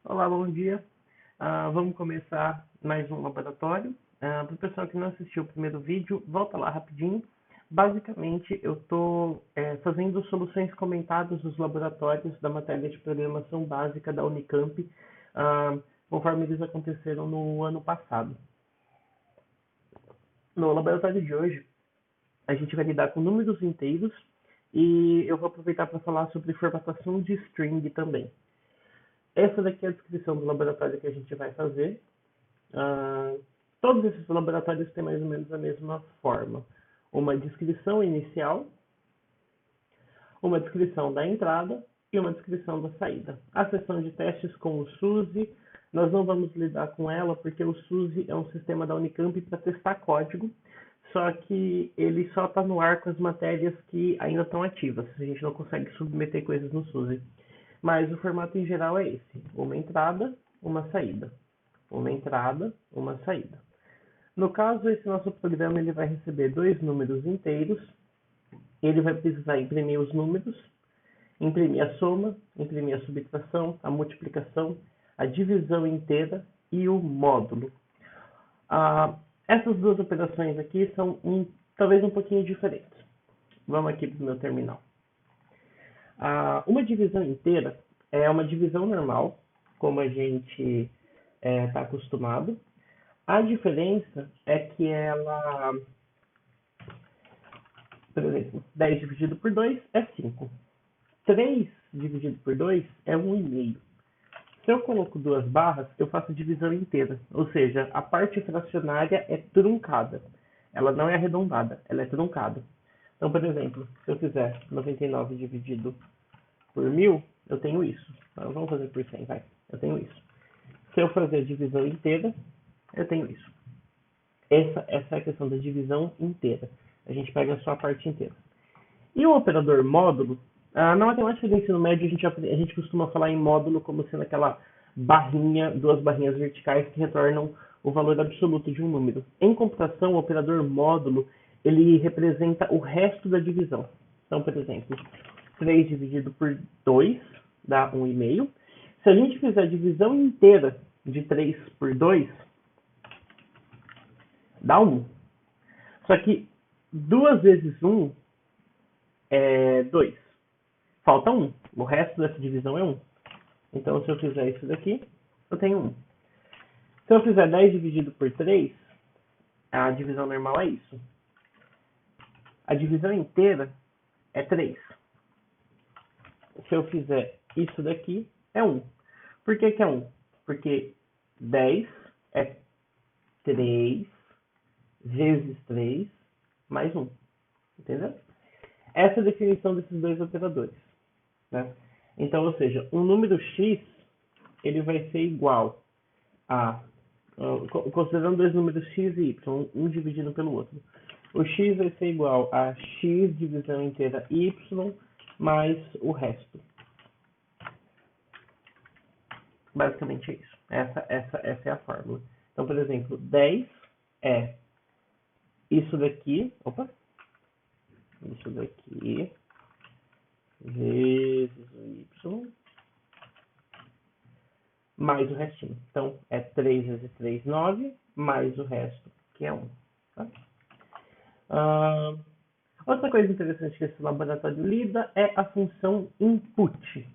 Olá, bom dia. Vamos começar mais um laboratório. Para o pessoal que não assistiu o primeiro vídeo, volta lá rapidinho. Basicamente, eu estou fazendo soluções comentadas dos laboratórios da matéria de programação básica da Unicamp, conforme eles aconteceram no ano passado. No laboratório de hoje, a gente vai lidar com números inteiros e eu vou aproveitar para falar sobre formatação de string também. Essa daqui é a descrição do laboratório que a gente vai fazer. Todos esses laboratórios têm mais ou menos a mesma forma. Uma descrição inicial, uma descrição da entrada e uma descrição da saída. A sessão de testes com o SUSE, nós não vamos lidar com ela porque o SUSE é um sistema da Unicamp para testar código, só que ele só está no ar com as matérias que ainda estão ativas. A gente não consegue submeter coisas no SUSE. Mas o formato em geral é esse: uma entrada, uma saída. Uma entrada, uma saída. No caso, esse nosso programa ele vai receber dois números inteiros. Ele vai precisar imprimir os números, imprimir a soma, imprimir a subtração, a multiplicação, a divisão inteira e o módulo. Essas duas operações aqui são talvez um pouquinho diferentes. Vamos aqui para o meu terminal. Uma divisão inteira é uma divisão normal, como a gente está acostumado. A diferença é que ela, por exemplo, 10 dividido por 2 é 5. 3 dividido por 2 é 1,5. Se eu coloco duas barras, eu faço divisão inteira. Ou seja, a parte fracionária é truncada. Ela não é arredondada, ela é truncada. Então, por exemplo, se eu fizer 99 dividido por 1000, eu tenho isso. Então, vamos fazer por 100, vai. Eu tenho isso. Se eu fazer a divisão inteira, eu tenho isso. Essa é a questão da divisão inteira. A gente pega só a parte inteira. E o operador módulo, na matemática do ensino médio, a gente costuma falar em módulo como sendo aquela barrinha, duas barrinhas verticais que retornam o valor absoluto de um número. Em computação, o operador módulo, ele representa o resto da divisão. Então, por exemplo, 3 dividido por 2 dá 1,5. Se a gente fizer a divisão inteira de 3 por 2, dá 1. Só que 2 vezes 1 é 2. Falta 1. O resto dessa divisão é 1. Então, se eu fizer isso daqui, eu tenho 1. Se eu fizer 10 dividido por 3, a divisão normal é isso. A divisão inteira é 3. Se eu fizer isso daqui, é 1. Por que é 1? Porque 10 é 3 vezes 3 mais 1. Entendeu? Essa é a definição desses dois operadores. Né? Então, ou seja, um número x ele vai ser igual a, considerando dois números x e y, um dividido pelo outro. O x vai ser igual a x divisão inteira y mais o resto. Basicamente é isso. Essa é a fórmula. Então, por exemplo, 10 é isso daqui, isso daqui, vezes o y, mais o restinho. Então, é 3 vezes 3, 9, mais o resto, que é 1. Tá? Outra coisa interessante que esse laboratório lida é a função input.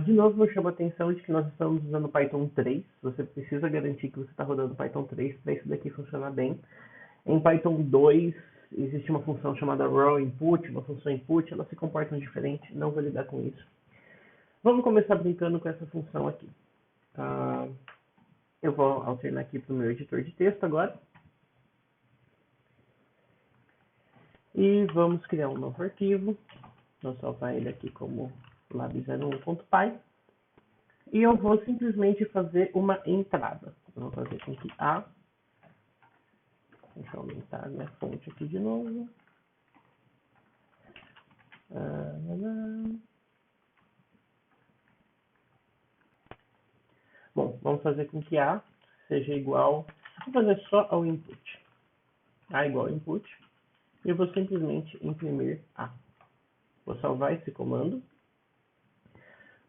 De novo, eu chamo a atenção de que nós estamos usando Python 3. Você precisa garantir que você está rodando Python 3 para isso daqui funcionar bem. Em Python 2, existe uma função chamada raw input, uma função input, elas se comportam diferente, não vou lidar com isso. Vamos começar brincando com essa função aqui. Eu vou alternar aqui para o meu editor de texto agora. E vamos criar um novo arquivo. Vou salvar ele aqui como lab01.py. E eu vou simplesmente fazer uma entrada. Eu vou fazer com que A. Deixa eu aumentar a minha fonte aqui de novo. Bom, vamos fazer com que A seja igual. Vou fazer só ao input. A igual ao input. E eu vou simplesmente imprimir A. Vou salvar esse comando.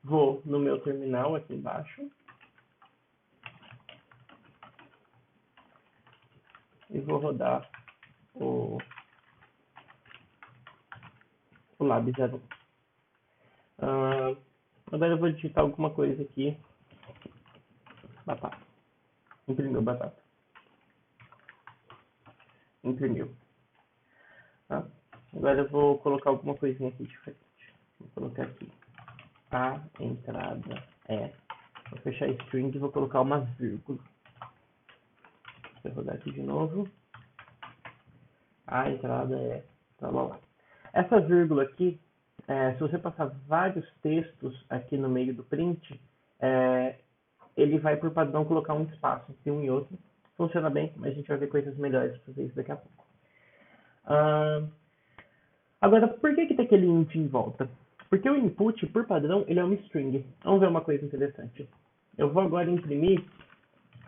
vou no meu terminal aqui embaixo e vou rodar o lab 01. Agora eu vou digitar alguma coisa aqui. Batata. Imprimiu batata. Imprimiu. Tá? Agora eu vou colocar alguma coisinha aqui diferente. Vou colocar aqui. A entrada é. Vou fechar string e vou colocar uma vírgula. Vou rodar aqui de novo. A entrada é. Tá lá. Essa vírgula aqui, se você passar vários textos aqui no meio do print, ele vai por padrão colocar um espaço entre um e outro. Funciona bem, mas a gente vai ver coisas melhores para fazer isso daqui a pouco. Agora, por que tem aquele int em volta? Porque o input, por padrão, ele é uma string. Vamos ver uma coisa interessante. Eu vou agora imprimir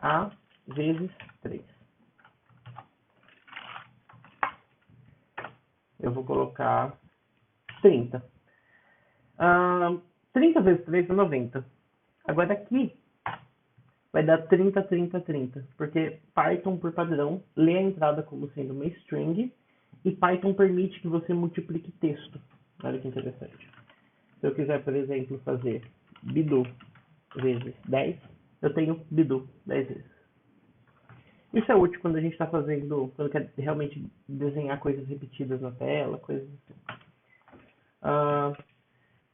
A vezes 3. Eu vou colocar 30. 30 vezes 3 é 90. Agora aqui vai dar 30, 30, 30. Porque Python, por padrão, lê a entrada como sendo uma string e Python permite que você multiplique texto. Olha que interessante. Se eu quiser, por exemplo, fazer bidu vezes 10, eu tenho bidu 10 vezes. Isso é útil quando a gente está fazendo, quando quer realmente desenhar coisas repetidas na tela, coisas assim.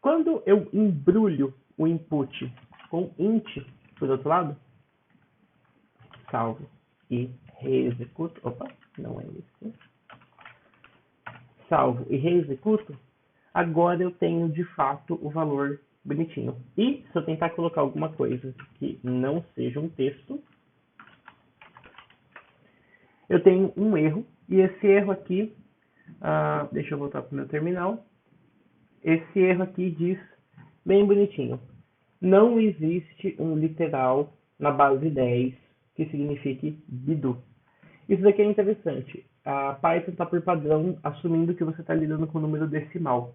Quando eu embrulho o input com int, por outro lado, salvo e reexecuto, opa, não é isso, salvo e reexecuto, agora eu tenho de fato o valor bonitinho. E se eu tentar colocar alguma coisa que não seja um texto, eu tenho um erro, e esse erro aqui, deixa eu voltar para o meu terminal, esse erro aqui diz, bem bonitinho, não existe um literal na base 10 que signifique bidu. Isso daqui é interessante. A Python está por padrão assumindo que você está lidando com o número decimal.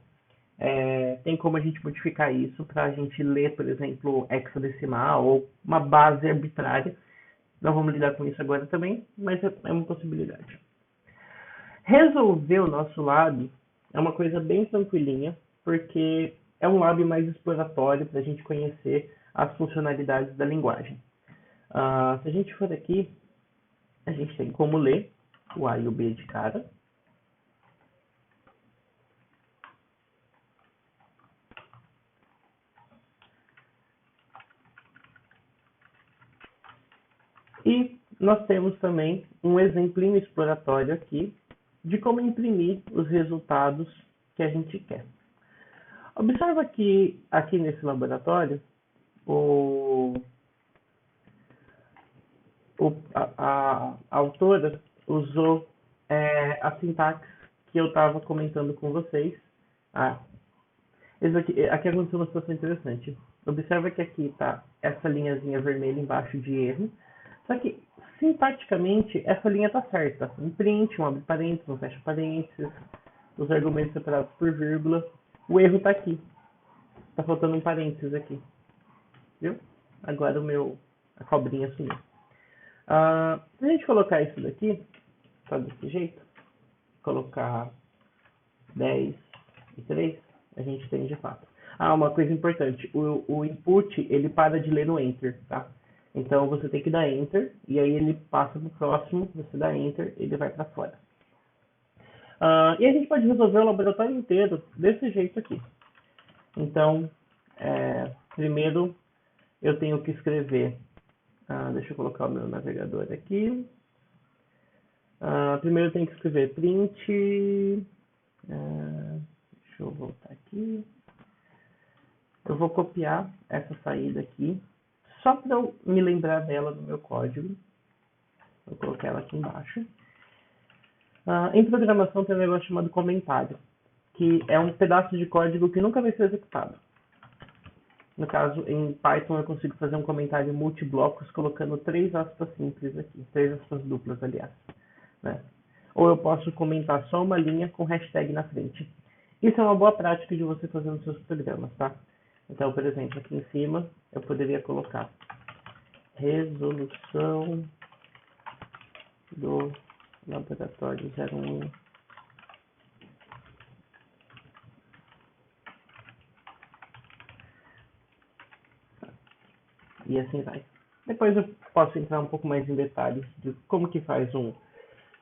Tem como a gente modificar isso para a gente ler, por exemplo, hexadecimal ou uma base arbitrária. Não vamos lidar com isso agora também, mas é uma possibilidade. Resolver o nosso lab é uma coisa bem tranquilinha, porque é um lab mais exploratório para a gente conhecer as funcionalidades da linguagem. Se a gente for aqui, a gente tem como ler o A e o B de cara. E nós temos também um exemplinho exploratório aqui de como imprimir os resultados que a gente quer. Observa que aqui nesse laboratório, a autora usou a sintaxe que eu estava comentando com vocês. Aqui aconteceu uma situação interessante. Observa que aqui está essa linhazinha vermelha embaixo de erro. Só que, sintaticamente, essa linha está certa. Um print, um abre parênteses, um fecha parênteses, os argumentos separados por vírgula. O erro está aqui. Está faltando um parênteses aqui. Viu? Agora a cobrinha sumiu. Se a gente colocar isso daqui, só desse jeito, colocar 10 e 3, a gente tem de fato. Uma coisa importante, o input, ele para de ler no enter, tá? Então você tem que dar enter, e aí ele passa para o próximo, você dá enter, ele vai para fora. E a gente pode resolver o laboratório inteiro desse jeito aqui. Então, primeiro eu tenho que escrever, deixa eu colocar o meu navegador aqui. Primeiro eu tenho que escrever print, deixa eu voltar aqui. Eu vou copiar essa saída aqui, só para eu me lembrar dela no meu código. Vou colocar ela aqui embaixo. Em programação tem um negócio chamado comentário, que é um pedaço de código que nunca vai ser executado. No caso, em Python eu consigo fazer um comentário multiblocos colocando 3 aspas simples aqui, 3 aspas duplas, aliás. Né? Ou eu posso comentar só uma linha com hashtag na frente. Isso é uma boa prática de você fazer nos seus programas, tá? Então, por exemplo, aqui em cima eu poderia colocar resolução do laboratório 01. E assim vai. Depois eu posso entrar um pouco mais em detalhes de como que faz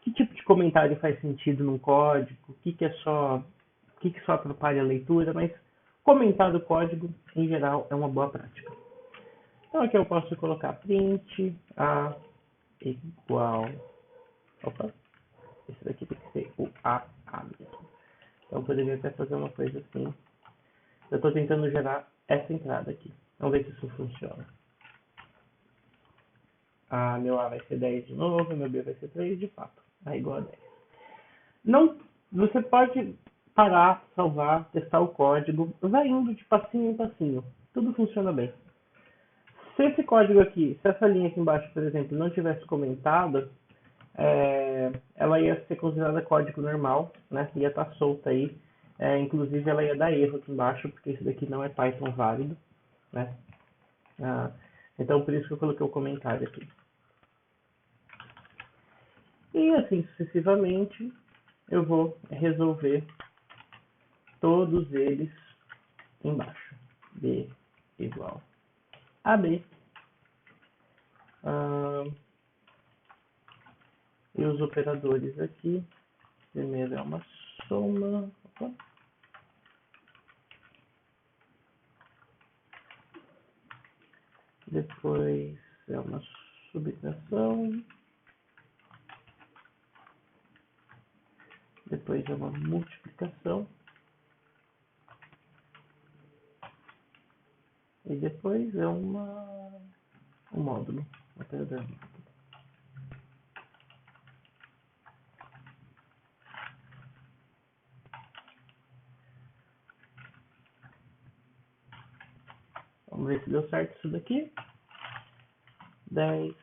que tipo de comentário faz sentido num código, o que é só, o que só atrapalha a leitura, mas comentar o código, em geral, é uma boa prática. Então aqui eu posso colocar print a igual, opa, esse daqui tem que ser o a mesmo. Então eu poderia até fazer uma coisa assim. Eu estou tentando gerar essa entrada aqui. Vamos ver se isso funciona. Meu A vai ser 10 de novo, meu B vai ser 3 de fato. A igual a 10. Não, você pode parar, salvar, testar o código, vai indo de passinho em passinho. Tudo funciona bem. Se esse código aqui, se essa linha aqui embaixo, por exemplo, não tivesse comentada, ela ia ser considerada código normal, né? Ia estar solta aí. Inclusive ela ia dar erro aqui embaixo, porque esse daqui não é Python válido, né? Então por isso que eu coloquei o comentário aqui. E assim sucessivamente eu vou resolver todos eles embaixo. B igual a B. E os operadores aqui. Primeiro é uma soma. Opa. Depois é uma subtração. Depois é uma multiplicação. E depois é um módulo. Vamos ver se deu certo isso daqui. 10,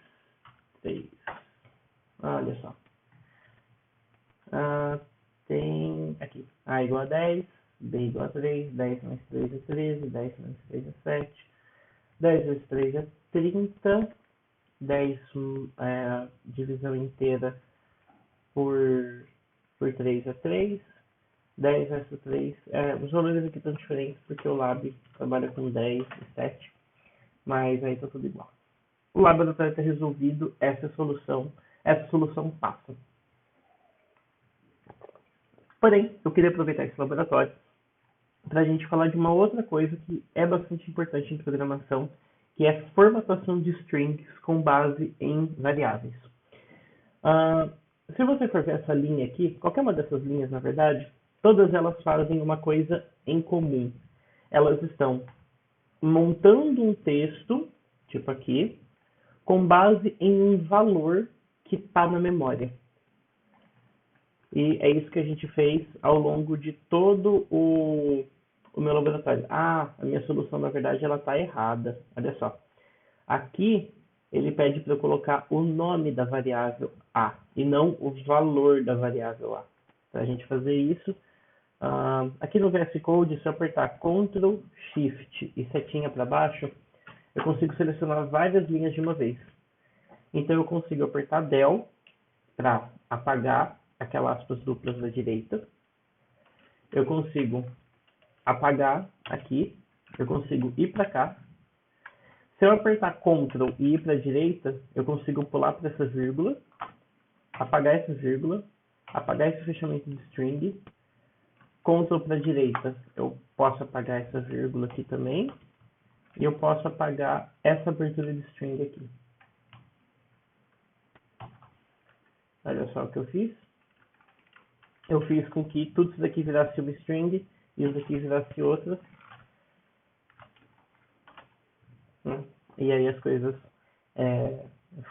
3. Olha só. Tem aqui A igual a 10, B igual a 3, 10 mais 3 é 13, 10 mais 3 é 7, 10 vezes 3 é 30, 10 divisão inteira por 3 é 3, 10 vezes 3, os valores aqui estão diferentes porque o Lab trabalha com 10 e 7, mas aí está tudo igual. O laboratório está resolvido, essa solução passa. Porém, eu queria aproveitar esse laboratório para a gente falar de uma outra coisa que é bastante importante em programação, que é formatação de strings com base em variáveis. Se você for ver essa linha aqui, qualquer uma dessas linhas, na verdade, todas elas fazem uma coisa em comum. Elas estão montando um texto, tipo aqui, com base em um valor que está na memória. E é isso que a gente fez ao longo de todo o meu laboratório. A minha solução, na verdade, ela está errada. Olha só. Aqui, ele pede para eu colocar o nome da variável A e não o valor da variável A. Para a gente fazer isso, aqui no VS Code, se eu apertar Ctrl, Shift e setinha para baixo, eu consigo selecionar várias linhas de uma vez. Então, eu consigo apertar Del para apagar aquelas aspas duplas da direita. Eu consigo apagar aqui. Eu consigo ir para cá. Se eu apertar Ctrl e ir para a direita, eu consigo pular para essa vírgula, apagar essa vírgula, apagar esse fechamento de string. Ctrl para a direita, eu posso apagar essa vírgula aqui também. E eu posso apagar essa abertura de string aqui. Olha só o que eu fiz. Eu fiz com que tudo isso daqui virasse uma string e isso daqui virasse outra. E aí as coisas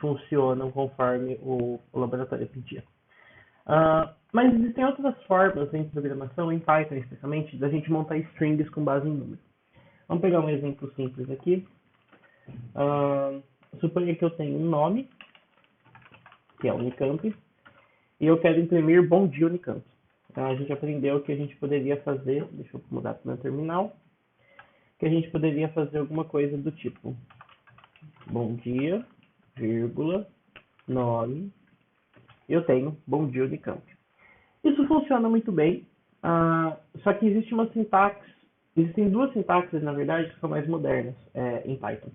funcionam conforme o laboratório pedia. Mas existem outras formas em programação, em Python especialmente, da gente montar strings com base em números. Vamos pegar um exemplo simples aqui. Suponha que eu tenho um nome, que é Unicamp, e eu quero imprimir Bom Dia Unicamp. A gente aprendeu que a gente poderia fazer, deixa eu mudar para o meu terminal, que a gente poderia fazer alguma coisa do tipo bom dia, vírgula, nome, eu tenho bom dia Unicamp. Isso funciona muito bem, só que existem duas sintaxes, na verdade, que são mais modernas em Python.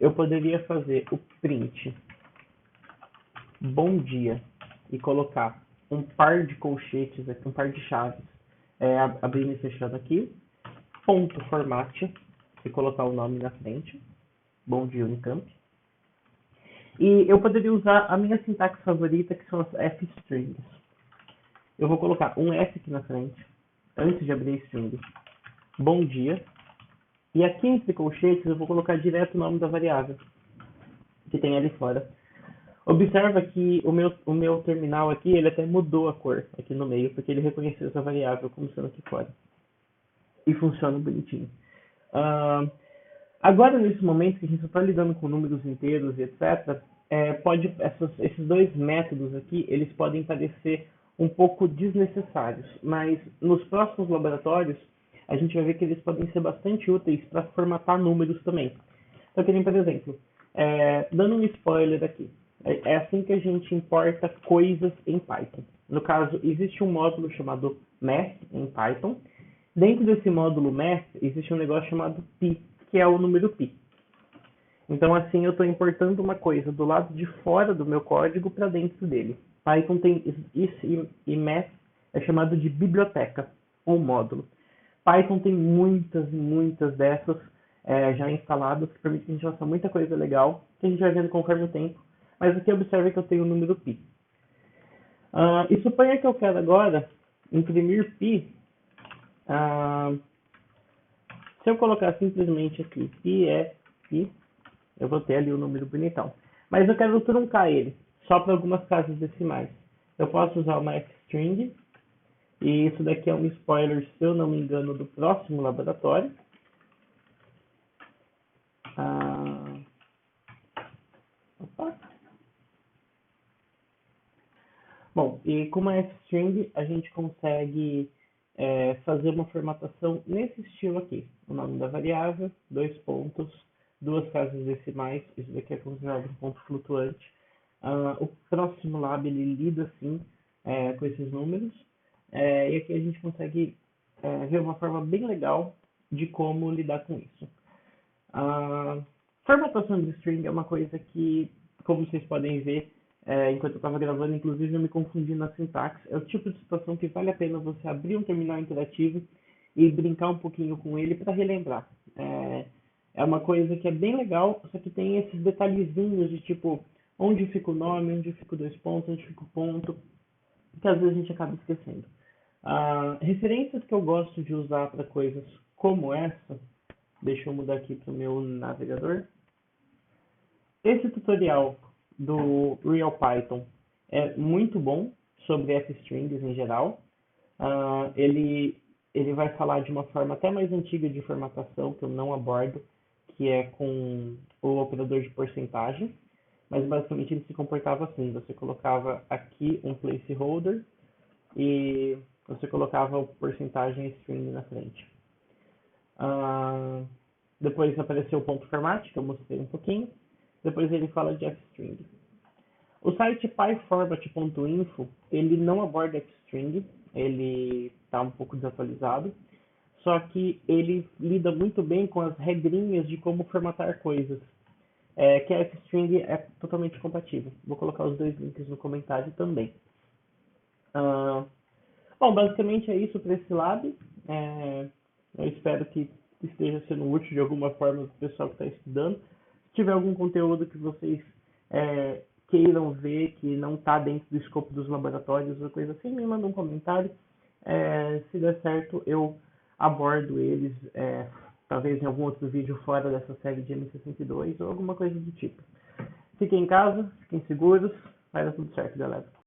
Eu poderia fazer o print bom dia e colocar um par de colchetes aqui, um par de chaves, abrindo e fechando aqui, ponto format e colocar o nome na frente, bom dia Unicamp. E eu poderia usar a minha sintaxe favorita, que são as f-strings. Eu vou colocar um f aqui na frente, antes de abrir a string, bom dia, e aqui entre colchetes eu vou colocar direto o nome da variável que tem ali fora. Observa que o meu terminal aqui, ele até mudou a cor aqui no meio, porque ele reconheceu essa variável como sendo aqui fora. E funciona bonitinho. Agora, nesse momento que a gente só está lidando com números inteiros e etc., esses dois métodos aqui, eles podem parecer um pouco desnecessários, mas nos próximos laboratórios, a gente vai ver que eles podem ser bastante úteis para formatar números também. Então, que nem, por exemplo, dando um spoiler aqui, é assim que a gente importa coisas em Python. No caso, existe um módulo chamado math em Python. Dentro desse módulo math, existe um negócio chamado pi, que é o número pi. Então, assim, eu estou importando uma coisa do lado de fora do meu código para dentro dele. Python tem isso e math é chamado de biblioteca, ou módulo. Python tem muitas dessas já instaladas, que permitem que a gente faça muita coisa legal, que a gente vai vendo conforme o tempo. Mas aqui observe que eu tenho o número pi. E suponha que eu quero agora imprimir pi. Se eu colocar simplesmente aqui pi é pi, eu vou ter ali o número bonitão. Mas eu quero truncar ele, só para algumas casas decimais. Eu posso usar uma f-string, e isso daqui é um spoiler, se eu não me engano, do próximo laboratório. Bom, e com uma f-string a gente consegue fazer uma formatação nesse estilo aqui. O nome da variável, 2 pontos, 2 casas decimais, isso daqui é considerado um ponto flutuante. O próximo lab ele lida assim com esses números, e aqui a gente consegue ver uma forma bem legal de como lidar com isso. Formatação de string é uma coisa que, como vocês podem ver, enquanto eu estava gravando, inclusive eu me confundi na sintaxe. É o tipo de situação que vale a pena você abrir um terminal interativo e brincar um pouquinho com ele para relembrar. É uma coisa que é bem legal, só que tem esses detalhezinhos de tipo onde fica o nome, onde fica o 2 pontos, onde fica o ponto, que às vezes a gente acaba esquecendo. Referências que eu gosto de usar para coisas como essa, deixa eu mudar aqui para o meu navegador. Esse tutorial do RealPython é muito bom sobre f-strings em geral. Ele vai falar de uma forma até mais antiga de formatação, que eu não abordo, que é com o operador de porcentagem. Mas basicamente ele se comportava assim: você colocava aqui um placeholder e você colocava o porcentagem string na frente. Depois apareceu o ponto format, que eu mostrei um pouquinho. Depois ele fala de f-string. O site pyformat.info, ele não aborda f-string, ele está um pouco desatualizado, só que ele lida muito bem com as regrinhas de como formatar coisas, que a f-string é totalmente compatível. Vou colocar os dois links no comentário também. Bom, basicamente é isso para esse lab. Eu espero que esteja sendo útil de alguma forma para o pessoal que está estudando. Se tiver algum conteúdo que vocês queiram ver, que não está dentro do escopo dos laboratórios ou coisa assim, me manda um comentário. Se der certo, eu abordo eles, talvez em algum outro vídeo fora dessa série de M62 ou alguma coisa do tipo. Fiquem em casa, fiquem seguros, vai dar tudo certo, galera.